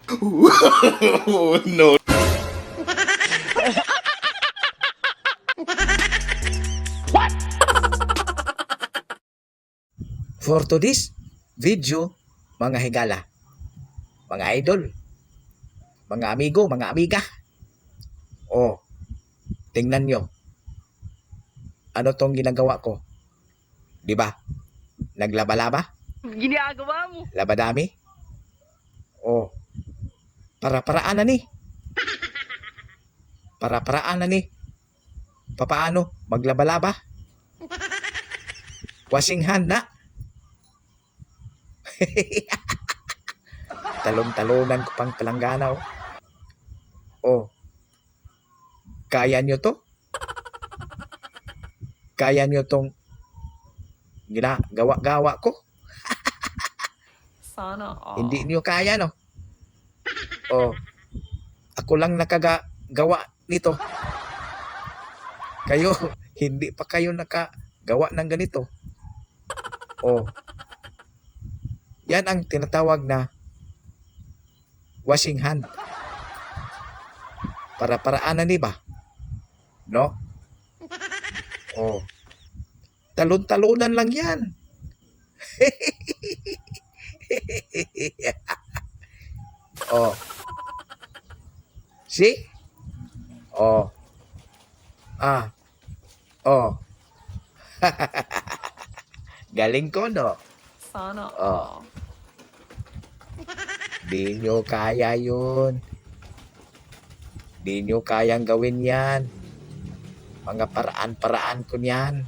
No. For today's video, mga higala, mga idol, mga amigo, mga amiga. Oh, tingnan nyo. Ano tong ginagawa ko? Di ba? Naglaba-laba? Ginagawa mo. Labadami? Oh, para-paraan na ni. Para-paraan na ni. Papaano? Maglaba-laba? Washing hand na. Talong-talonan ko pang palanggana. Oh, kaya nyo to? Kaya nyo tong gawa-gawa ko? Sana all. Hindi nyo kaya, no? Oh, ako lang nakagawa nito. Kayo, hindi pa kayo nakagawa ng ganito. Oh, yan ang tinatawag na washing hand. Para-paraan na ni ba? No? Oh, talon-talonan lang yan. Oh, see? Oh, oh. Galing ko, no? Sana Oh. all. Di nyo kaya yun. Di nyo kayang gawin yan. Mga paraan-paraan ko niyan.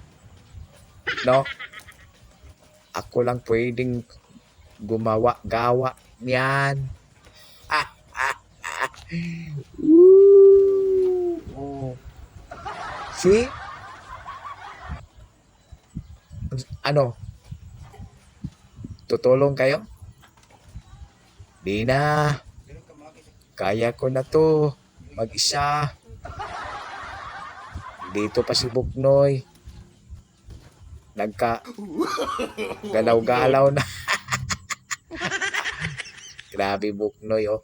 No? Ako lang pwedeng gumawa-gawa niyan. Oh. See? Ano? Tutulong kayo? Di na. Kaya ko na to. Mag-isa. Dito pa si Buknoy. Galaw-galaw na. Grabe Buknoy, oh.